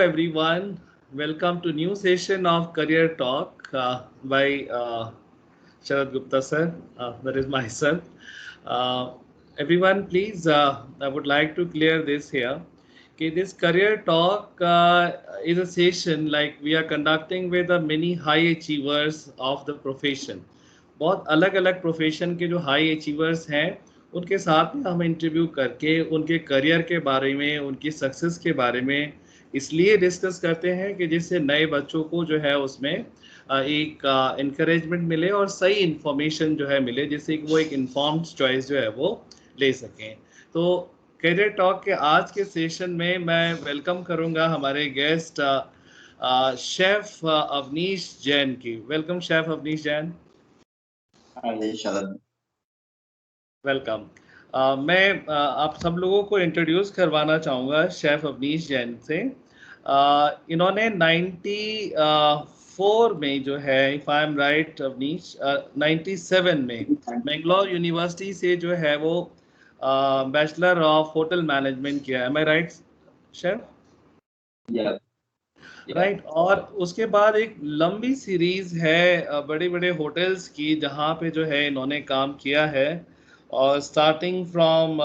everyone. Welcome to new session of Career Talk by Sharad Gupta sir. That is myself. Uh, Everyone, please, I would like to clear this here. Okay, this Career Talk is a session like we are conducting with the many high achievers of the profession. बहुत अलग अलग profession के जो high achievers हैं उनके साथ में हम इंटरव्यू करके उनके करियर के बारे में उनकी सक्सेस के बारे में इसलिए डिस्कस करते हैं कि जिससे नए बच्चों को जो है उसमें एक इनकरेजमेंट मिले और सही इंफॉर्मेशन जो है मिले जिससे कि वो एक इन्फॉर्म्ड चॉइस जो है वो ले सकें। तो करियर टॉक के आज के सेशन में मैं वेलकम करूंगा हमारे गेस्ट शेफ अवनीश जैन की। Welcome chef Avnish Jain. Welcome. मैं आप सब लोगों को इंट्रोड्यूस करवाना चाहूँगा शेफ अवनीश जैन से। इन्होंने 94 में जो है, if I am right Avnish, 97 में मैंगलोर यूनिवर्सिटी से जो है वो बैचलर ऑफ होटल मैनेजमेंट किया। Am I right chef? Right. और उसके बाद एक लंबी सीरीज है बड़े बड़े होटल्स की जहाँ पे जो है इन्होंने काम किया है। और starting from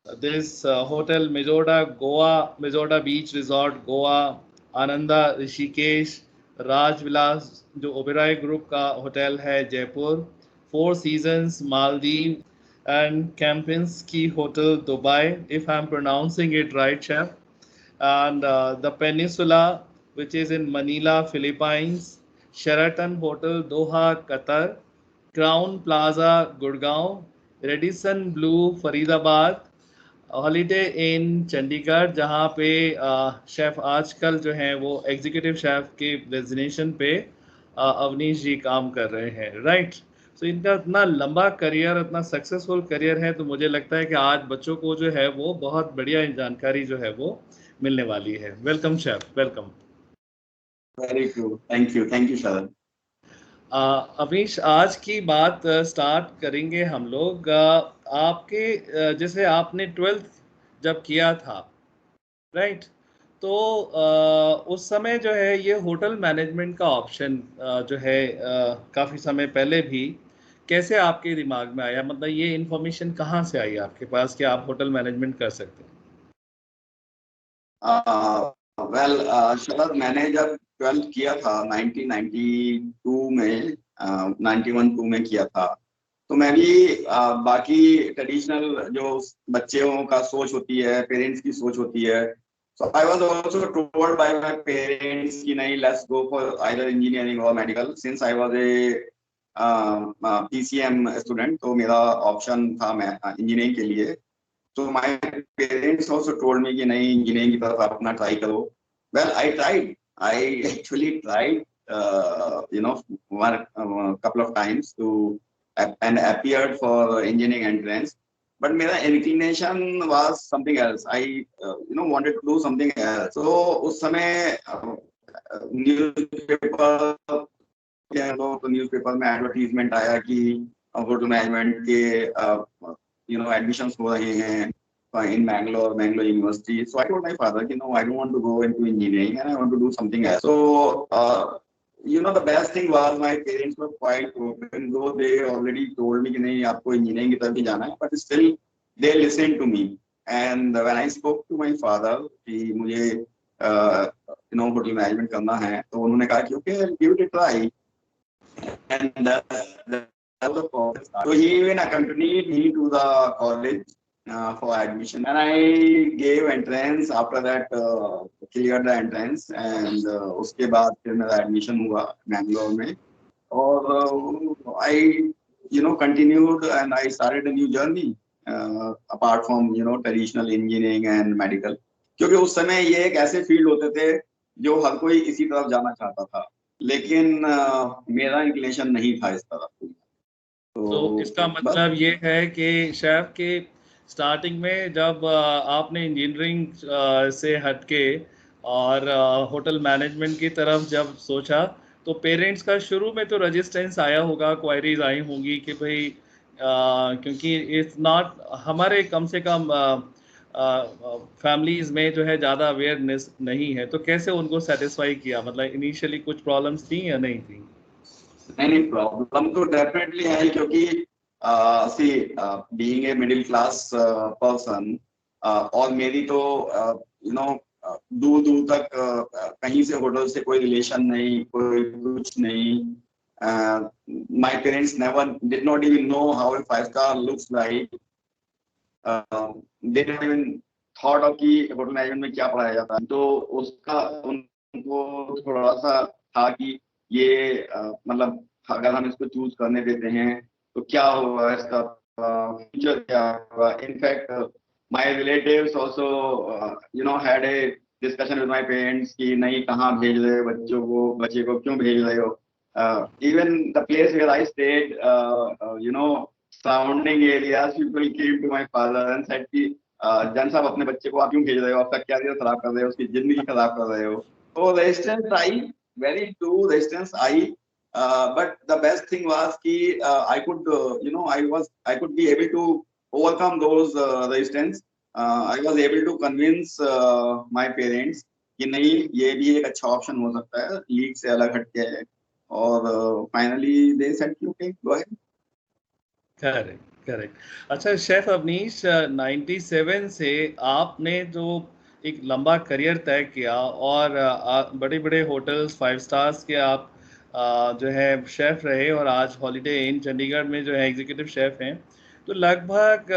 this hotel Majorda Goa, Majorda beach resort Goa, Ananda Rishikesh, Rajvilas जो ओबेरॉय ग्रुप का होटल है Jaipur, Four Seasons Maldives and Kempinski hotel Dubai, if I am pronouncing it right chef, and the Peninsula, which is in Manila, Philippines, Sheraton Hotel, Doha, Qatar, Crown Plaza, Gurgaon, Radisson Blue, Faridabad, Holiday Inn Chandigarh, जहाँ पे chef आजकल जो हैं वो executive chef के designation पे अवनीश जी काम कर रहे हैं। राइट। सो इनका इतना लंबा करियर, इतना सक्सेसफुल करियर है, तो मुझे लगता है कि आज बच्चों को जो है वो बहुत बढ़िया जानकारी जो है वो मिलने वाली है। Welcome chef, welcome. Very good, thank you Sharad. Avnish, आज की बात स्टार्ट करेंगे हम लोग आपके जैसे आपने 12th जब किया था, राइट, तो उस समय जो है ये होटल मैनेजमेंट का ऑप्शन जो है काफ़ी समय पहले भी कैसे आपके दिमाग में आया? मतलब ये इन्फॉर्मेशन कहाँ से आई आपके पास कि आप होटल मैनेजमेंट कर सकते हैं? शरद, मैंने जब 12th किया था 1992 में, 91-2 में किया था, तो मैं भी बाकी ट्रेडिशनल जो बच्चों का सोच होती है, पेरेंट्स की सोच होती है, so I was also told by my parents कि नहीं, let's go for either engineering or medical, since I was a PCM student, तो मेरा ऑप्शन था मैं इंजीनियरिंग के लिए। So my parents also told me कि नहीं, इंजीनियरिंग की तरफ अपना ट्राई करो। Well, I actually tried one couple of times to and appeared for engineering entrance, but मेरा inclination was something else. I wanted to do something else. So उस समय newspaper में एडवर्टीजमेंट आया कि होटल मैनेजमेंट के admissions हो रहे हैं in Bangalore University. So I told my father, no, I don't want to go into engineering and I want to do something else. So, the best thing was my parents were quite open, though they already told me कि नहीं, आपको engineering की तरफ ही जाना है, but still they listened to me. And when I spoke to my father कि मुझे hotel management करना है, तो उन्होंने कहा कि okay, give it a try. And so he even accompanied me to the college for admission, and I gave entrance. After that, cleared the entrance, and उसके बाद फिर मेरा admission हुआ Bangalore में, और I continued and I started a new journey apart from traditional engineering and medical, क्योंकि उस समय ये एक ऐसे फील्ड होते थे जो हर कोई इसी तरफ जाना चाहता था, लेकिन मेरा इंक्लिनेशन नहीं था इस तरफ। तो इसका मतलब ये है कि शेफ के स्टार्टिंग में जब आपने इंजीनियरिंग से हटके और होटल मैनेजमेंट की तरफ जब सोचा, तो पेरेंट्स का शुरू में तो रेजिस्टेंस आया होगा, क्वायरीज आई होंगी कि भाई क्योंकि इट्स नॉट हमारे कम से कम फैमिलीज में जो है ज़्यादा अवेयरनेस नहीं है, तो कैसे उनको सेटिस्फाई किया? मतलब इनिशियली कुछ प्रॉब्लम्स थी या नहीं थी? नहीं, प्रॉब्लम तो डेफिनेटली है, क्योंकि she being a middle class person, और मेरी तो यू नो दूर दूर तक कहीं से होटल से कोई रिलेशन नहीं, कोई कुछ नहीं. My parents never did not even know how a 5 star looks like. They did even thought of कि होटल मैनेजमेंट में क्या पढ़ाया जाता है. तो उसका उनको थोड़ा सा था कि ये मतलब अगर हम इसको चूज करने देते हैं तो क्या होगा, इसका फ्यूचर क्या होगा. In fact my relatives also had a discussion with my parents कि नहीं, कहाँ भेज रहे हो बच्चों को, बच्चे को क्यों भेज रहे हो. Even the place where I stayed, surrounding areas, people came to my father and said कि जन साहब, अपने बच्चे को आप क्यों भेज रहे हो, आपका कैरियर खराब कर रहे हो, उसकी जिंदगी खराब कर रहे हो. तो resistance I, very true, resistance I. But the best thing was कि I could I could be able to overcome those resistance. I was able to convince my parents कि नहीं, ये भी एक अच्छा ऑप्शन हो सकता है, लीग से अलग हटके है. और फाइनली दे सेड कि okay, go ahead. Correct, correct. अच्छा शेफ अवनीश, 97 से आपने जो एक लंबा करियर तय किया और बड़े बड़े होटल्स 5 स्टार्स के आप जो है शेफ रहे और आज हॉलिडे इन चंडीगढ़ में जो है एग्जीक्यूटिव शेफ हैं, तो लगभग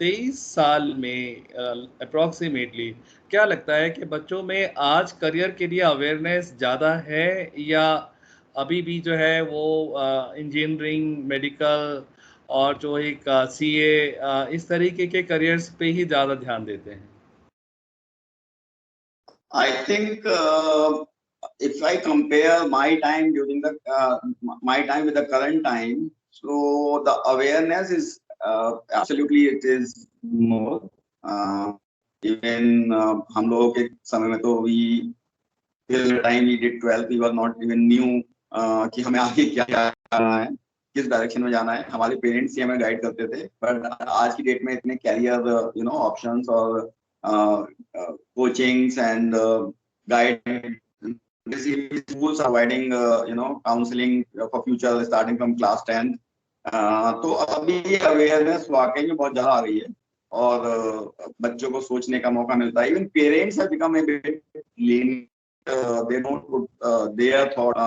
23 साल में अप्रॉक्सीमेटली क्या लगता है कि बच्चों में आज करियर के लिए अवेयरनेस ज़्यादा है, या अभी भी जो है वो इंजीनियरिंग, मेडिकल और जो एक सीए इस तरीके के करियर्स पे ही ज़्यादा ध्यान देते हैं? I think if I compare my time during the my time with the current time, so the awareness is absolutely it is more. Even हम लोगों के समय में तो we till the time we did 12th we were not even knew कि हमें आगे क्या करना है, किस डायरेक्शन में जाना है. हमारे पेरेंट्स ही हमें गाइड करते थे. बट आज की डेट में इतने कैरियर ऑप्शंस और coachings and guide schools are providing counseling for future starting from class 10. तो अभी अवेयरनेस वाकई में बहुत ज्यादा आ रही है और बच्चों को सोचने का मौका मिलता है. Even parents have become a bit lenient. They don't put their thought,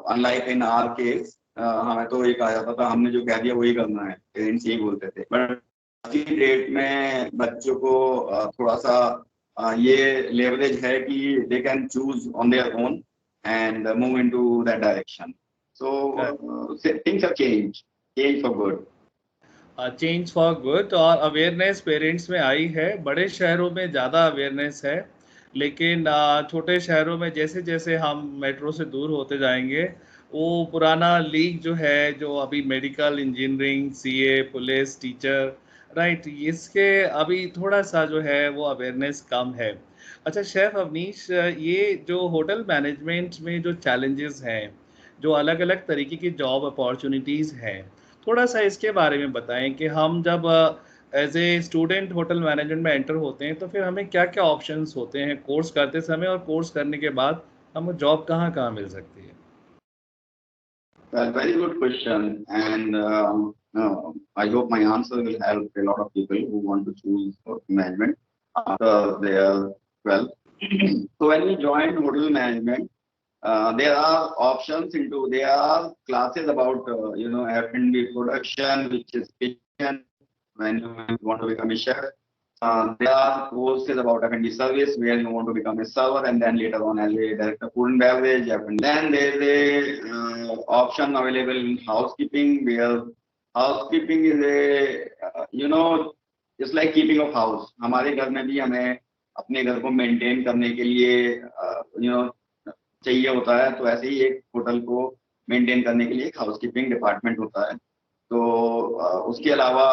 unlike in our case. हमें तो ये कहा जाता था, हमने जो कह दिया वही करना है, पेरेंट्स यही बोलते थे. बट की डेट में बच्चों को थोड़ा सा ये लेवरेज है कि they can choose on their own and move into that direction. So things have change for good. Change for good. और अवेयरनेस पेरेंट्स में आई है, बड़े शहरों में ज़्यादा अवेयरनेस है, लेकिन छोटे शहरों में जैसे जैसे हम मेट्रो से दूर होते जाएंगे, वो पुराना लीग जो है, जो अभी medical, engineering, CA, police, teacher, right, इसके अभी थोड़ा सा जो है वो अवेयरनेस कम है. अच्छा शेफ अवनीश, ये जो होटल मैनेजमेंट में जो चैलेंजेस हैं, जो अलग अलग तरीके की जॉब अपॉर्चुनिटीज़ हैं, थोड़ा सा इसके बारे में बताएं कि हम जब as a student hotel management में एंटर होते हैं तो फिर हमें क्या क्या ऑप्शंस होते हैं कोर्स करते समय, और कोर्स करने के बाद हमें जॉब कहाँ कहाँ मिल सकती है? Well, very good question, and I hope my answer will help a lot of people who want to choose hotel management after their 12th. So when you join hotel management, there are options there are classes about F&B production, which is kitchen, when you want to become a chef. There are courses about F&B service where you want to become a server, and then later on as a director food and beverage. And then there is a option available in housekeeping, where housekeeping is it's like keeping of house. हमारे घर में भी हमें अपने घर को maintain करने के लिए चाहिए होता है, तो ऐसे ही एक होटल को मेंटेन करने के लिए एक हाउसकीपिंग डिपार्टमेंट होता है. तो उसके अलावा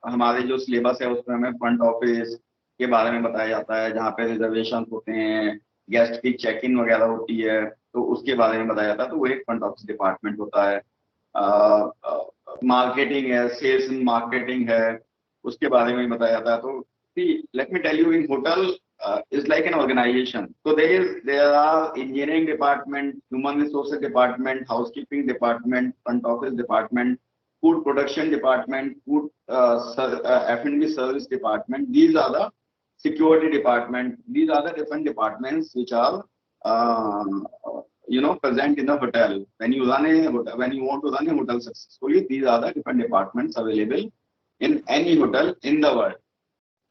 हमारे जो सिलेबस है उसमें हमें फ्रंट ऑफिस के बारे में बताया जाता है, जहाँ पे रिजर्वेशन होते हैं, गेस्ट की चेक इन वगैरह होती है, तो उसके बारे में बताया जाता है. तो वो एक फ्रंट ऑफिस डिपार्टमेंट होता है. मार्केटिंग है, सेल्स एंड मार्केटिंग है, उसके बारे में बताया जाता है. तो See, let me tell you, in hotel is like an organization. So there are engineering department, human resources department, housekeeping department, front office department, food production department, food F&B service department. These are the security department. These are the different departments which are uh, present in the hotel. When you run a hotel, when you want to run a hotel successfully, these are the different departments available in any hotel in the world.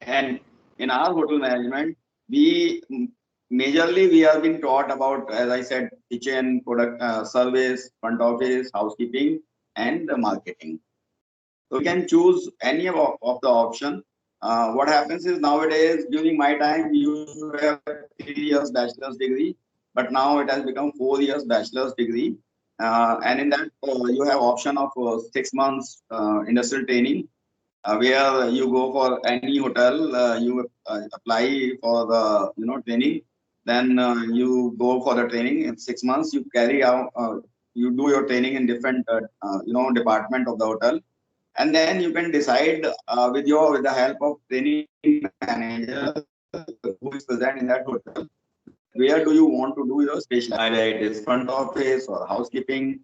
And in our hotel management, we majorly we have been taught about, as I said, kitchen, product, service, front office, housekeeping, and the marketing. So we can choose any of the option. What happens is nowadays, during my time, you used to have 3 years bachelor's degree, but now it has become 4 years bachelor's degree. And in that, you have option of 6 months industrial training, where you go for any hotel, you apply for the training, then you go for the training in 6 months. You carry out, you do your training in different department of the hotel, and then you can decide with the help of training manager who is present in that hotel, where do you want to do your specialization, either it is front office or housekeeping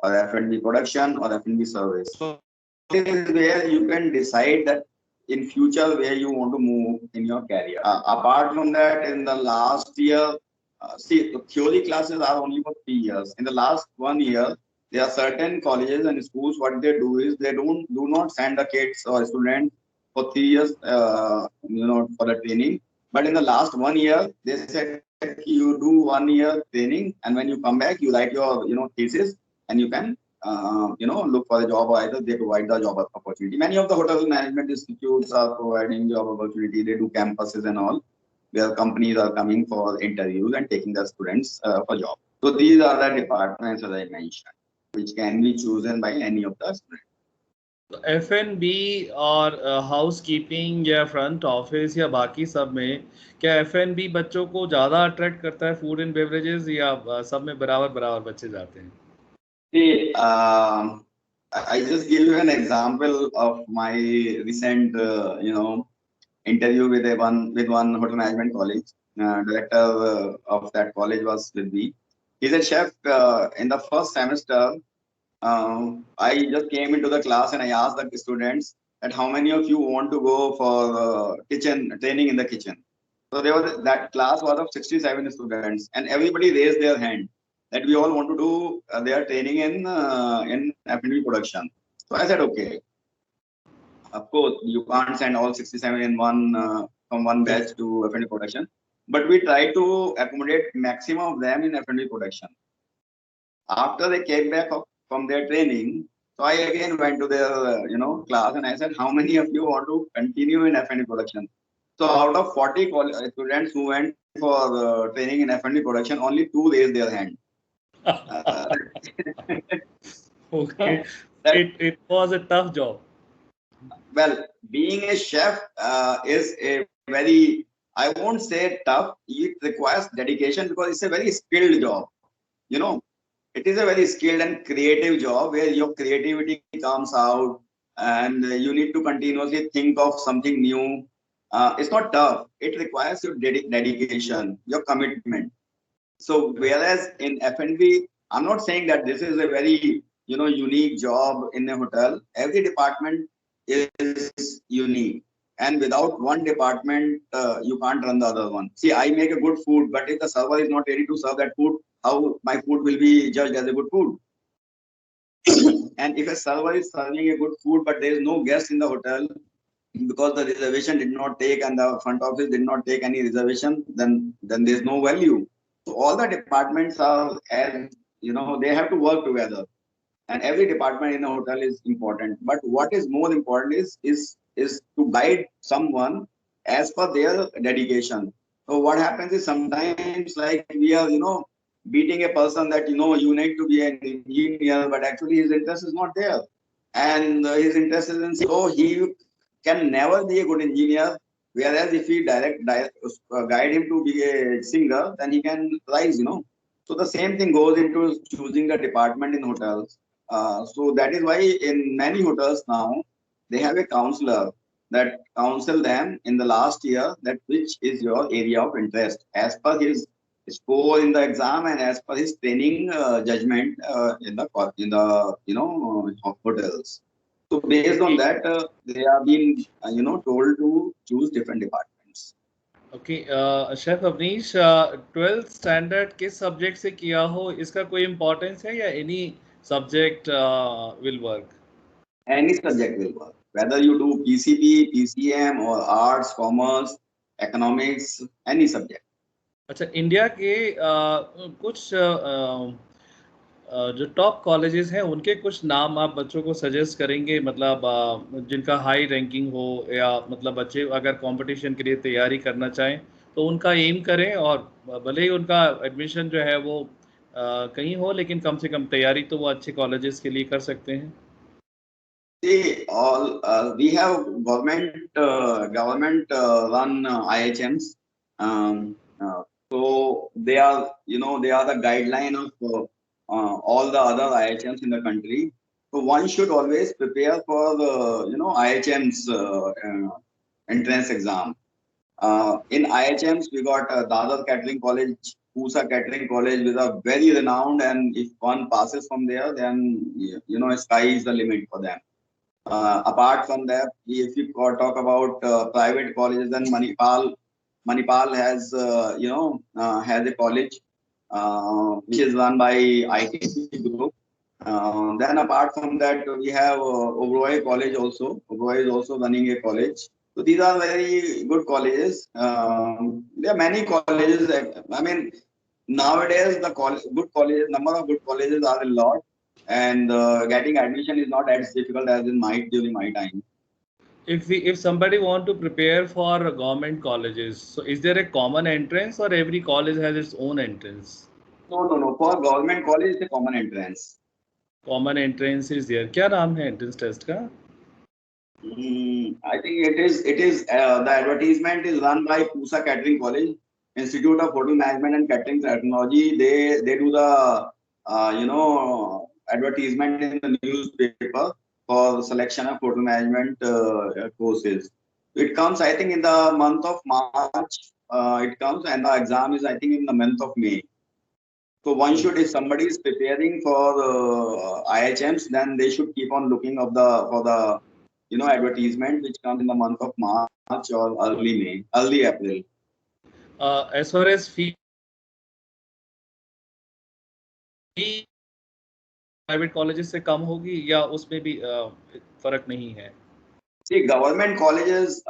or F&B production or F&B service. So this is where you can decide that in future where you want to move in your career. Apart from that, in the last year, see, the theory classes are only for 3 years. In the last 1 year, there are certain colleges and schools. What they do is they do not send the kids or students for 3 years, for the training. But in the last 1 year, they said you do 1 year training, and when you come back, you write your thesis, and you can look for a job, or either they provide the job opportunity. Many of the hotel management institutes are providing job opportunity. They do campuses and all, where companies are coming for interviews and taking the students for job. So these are the departments, as I mentioned, which can be chosen by any of the students. F&B और house keeping या front office या बाकी सब में क्या F&B बच्चों को ज़्यादा अट्रैक्ट करता है फूड एंड बेवरेजेस, या सब में बराबर बराबर बच्चे जाते हैं? See, I just give you an example of my recent, interview with one hotel management college. Director of that college was with me. He's a chef. In the first semester, I just came into the class and I asked the students that how many of you want to go for kitchen training in the kitchen. So that class was of 67 students, and everybody raised their hand that we all want to do their training in F&B production. So I said, okay. Of course, you can't send all 67 in from one batch to F&B production, but we try to accommodate maximum of them in F&B production. After they came back from their training, so I again went to their class and I said, how many of you want to continue in F&B production? So out of 40 students who went for training in F&B production, only 2 raised their hand. Okay. It was a tough job. Well, being a chef is a very, I won't say tough, it requires dedication because it's a very skilled job. It is a very skilled and creative job where your creativity comes out and you need to continuously think of something new. It's not tough. It requires your dedication, your commitment. So whereas in F&B, I'm not saying that this is a very unique job in a hotel. Every department is unique, and without one department, you can't run the other one. See, I make a good food, but if the server is not ready to serve that food, how my food will be judged as a good food? And if a server is serving a good food, but there is no guest in the hotel because the reservation did not take and the front office did not take any reservation, then there's no value. So all the departments are, as they have to work together, and every department in a hotel is important. But what is more important is to guide someone as per their dedication. So what happens is sometimes like we are beating a person that you need to be an engineer, but actually his interest is not there, and his interest is in, so he can never be a good engineer. Whereas if we guide him to be a singer, then he can rise. So the same thing goes into choosing the department in hotels. So that is why in many hotels now they have a counselor that counsel them in the last year that which is your area of interest as per his score in the exam and as per his training judgment in the hotels. So based on that, they are being told to choose different departments. Okay chef Avnish 12th standard किस subject से किया हो इसका कोई importance है या any subject will work? Any subject will work, whether you do PCB, PCM or arts, commerce, economics, any subject. अच्छा, India के कुछ जो टॉप कॉलेजेस हैं उनके कुछ नाम आप बच्चों को सजेस्ट करेंगे, मतलब जिनका हाई रैंकिंग हो, या मतलब बच्चे अगर कंपटीशन के लिए तैयारी करना चाहें तो उनका एम करें, और भले ही उनका एडमिशन जो है वो कहीं हो, लेकिन कम से कम तैयारी तो वो अच्छे कॉलेजेस के लिए कर सकते हैं। See, all we have government run IHMs. So they are they are the guideline of all the other IHMs in the country. So one should always prepare for the IHMs entrance exam. In IHMs we got Dadar Catering College, Pusa Catering College, with a very renowned, and if one passes from there, then sky is the limit for them. Apart from that, if you talk about private colleges, then Manipal has has a college which is run by ITC Group. Then apart from that, we have Oberoi College also. Oberoi is also running a college. So these are very good colleges. There are many colleges. I mean, nowadays the number of good colleges are a lot, and getting admission is not as difficult as during my time. If somebody want to prepare for government colleges, so is there a common entrance or every college has its own entrance? No. For government college, it's a common entrance. Common entrance is there. क्या नाम है entrance test का? I think it is the advertisement is run by Pusa Catering College, Institute of Hotel Management and Catering Technology. They do the advertisement in the newspaper for selection of hotel management courses. It comes, I think, in the month of March. It comes, and the exam is, I think, in the month of May. So one should, if somebody is preparing for IHMs, then they should keep on looking for the advertisement which comes in the month of March or early April. As far as fee, private colleges से कम होगी या उसमें भी फर्क नहीं है? See, government colleges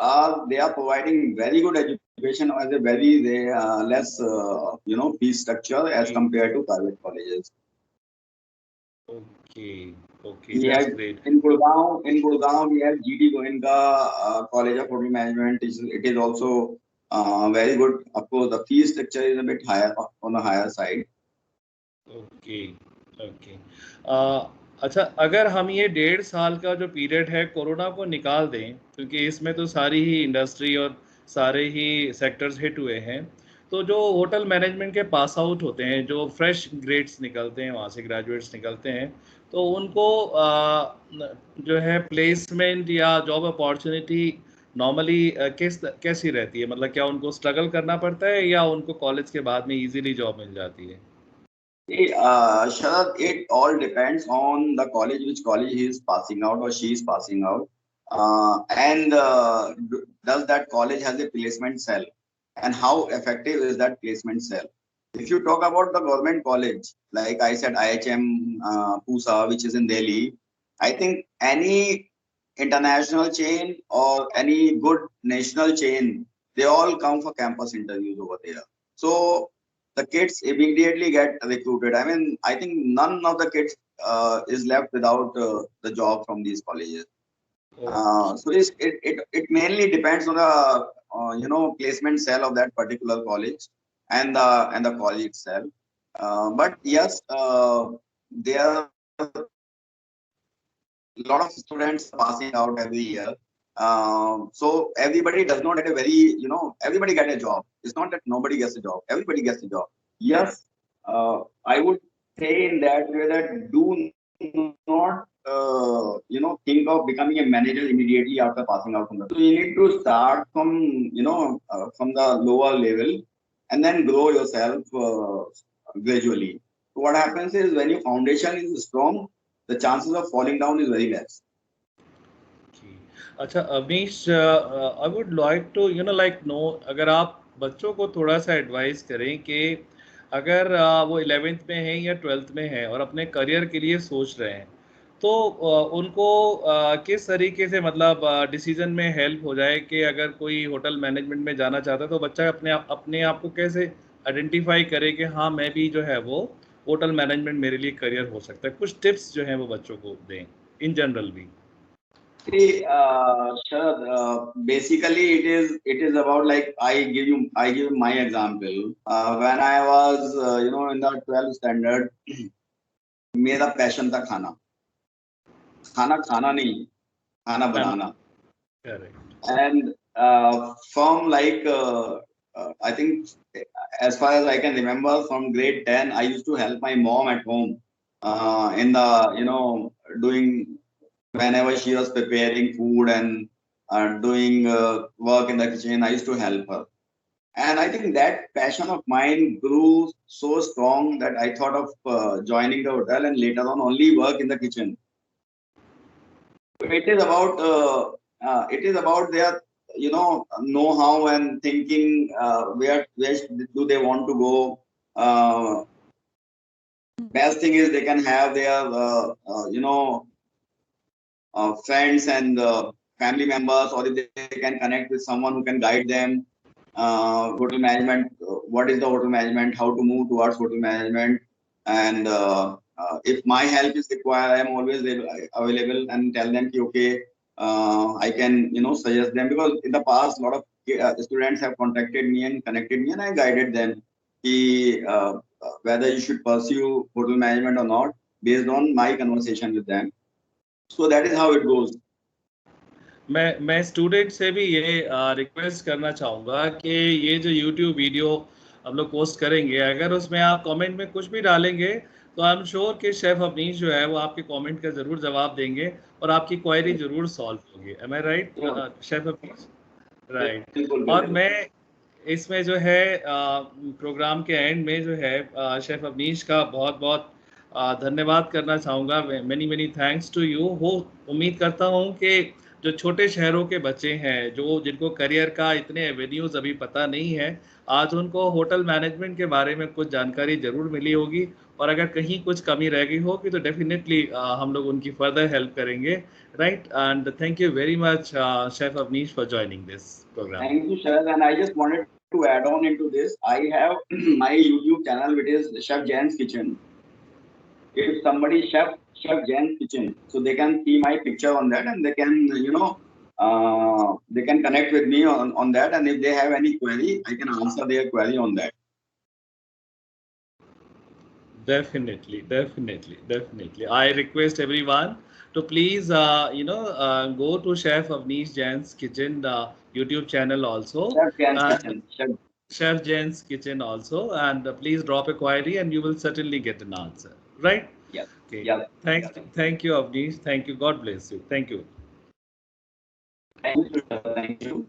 they are providing very good education as a very less fee structure as compared to private colleges. Okay, that's great. In Gurgaon we have GD Goenka College of Hotel Management. It is also very good. Of course, the fee structure is a bit higher, on the higher side. Okay. अच्छा, अगर हम ये 1.5 साल का जो period है corona को निकाल दें, क्योंकि इसमें तो सारी ही इंडस्ट्री और सारे ही सेक्टर्स हिट हुए हैं, तो जो होटल मैनेजमेंट के पास आउट होते हैं, जो फ्रेश ग्रेड्स निकलते हैं, वहाँ से ग्रेजुएट्स निकलते हैं, तो उनको जो है प्लेसमेंट या जॉब अपॉर्चुनिटी नॉर्मली कैसी रहती है? मतलब क्या उनको स्ट्रगल करना पड़ता है या उनको कॉलेज के बाद में इजीली जॉब मिल जाती है? Sharad, it all depends on the college, which college he is passing out or she is passing out, and does that college has a placement cell, and how effective is that placement cell. If you talk about the government college, like I said, IHM Pusa, which is in Delhi, I think any international chain or any good national chain, they all come for campus interviews over there. So the kids immediately get recruited. I mean, I think none of the kids is left without the job from these colleges. So it mainly depends on the placement cell of that particular college and the college itself. But yes, there are a lot of students passing out every year. So everybody does not get a very, everybody get a job. It's not that nobody gets a job. Everybody gets a job. Yes, I would say in that way that do not think of becoming a manager immediately after passing out from the. So you need to start from from the lower level and then grow yourself gradually. So what happens is when your foundation is strong, the chances of falling down is very less. अच्छा Avnish, I would like to know, अगर आप बच्चों को थोड़ा सा advice करें कि अगर वो 11th में है या 12th में है और अपने करियर के लिए सोच रहे हैं, तो उनको किस तरीके से मतलब डिसीजन में हेल्प हो जाए कि अगर कोई होटल मैनेजमेंट में जाना चाहता है तो बच्चा अपने आप को कैसे आइडेंटिफाई करे कि हाँ मैं भी जो है वो होटल मैनेजमेंट मेरे लिए करियर हो सकता है। कुछ टिप्स जो हैं वो बच्चों को दें इन जनरल भी। See, Sharad, basically it is about like I give you my example. When I was in the 12th standard, मेरा पैशन था खाना नहीं, खाना बनाना. Correct. And from like I think as far as I can remember, from grade 10, I used to help my mom at home in the doing whenever she was preparing food and doing work in the kitchen. I used to help her. And I think that passion of mine grew so strong that I thought of joining the hotel and later on only work in the kitchen. It is about their know-how and thinking where do they want to go. Best thing is they can have their friends and family members, or if they can connect with someone who can guide them. Hotel management, what is the hotel management, how to move towards hotel management, and if my help is required, I am always available and tell them okay, I can suggest them, because in the past a lot of students have contacted me and connected me and I guided them whether you should pursue hotel management or not based on my conversation with them. So that is how it goes. मैं student से भी ये request करना चाहूँगा कि ये जो YouTube video हम लोग पोस्ट करेंगे, अगर उसमें आप कमेंट में कुछ भी डालेंगे तो आई एम श्योर कि शेफ अवनीश जो है वो आपके कमेंट का ज़रूर जवाब देंगे और आपकी क्वेरी ज़रूर सॉल्व होगी। M I right chef Awanish? Right. और मैं इसमें जो है प्रोग्राम के एंड में जो है शेफ अवनीश का बहुत बहुत धन्यवाद करना चाहूँगा। Many thanks to you. उम्मीद करता हूँ कि जो छोटे शहरों के बच्चे हैं जिनको करियर का इतने एवेन्यूज़ अभी पता नहीं है, आज उनको होटल मैनेजमेंट के बारे में कुछ जानकारी ज़रूर मिली होगी और अगर कहीं कुछ कमी रह गई होगी तो डेफिनेटली हम लोग उनकी फर्दर हेल्प करेंगे। Right, and thank you very much chef Avnish for joining this programme. Thank you, Sharad, and I just wanted to add on into this. I have my YouTube channel, which is Chef Jain's Kitchen. If somebody Chef Jain's Kitchen, so they can see my picture on that and they can they can connect with me on that, and if they have any query, I can answer their query on that. Definitely. I request everyone to please, go to Chef Avnish Jain's Kitchen YouTube channel also. Chef Jain's Kitchen also, and please drop a query and you will certainly get an answer. Right? Yeah. Okay. Yeah. Thank you, Avnish. Thank you. God bless you. Thank you. Thank you.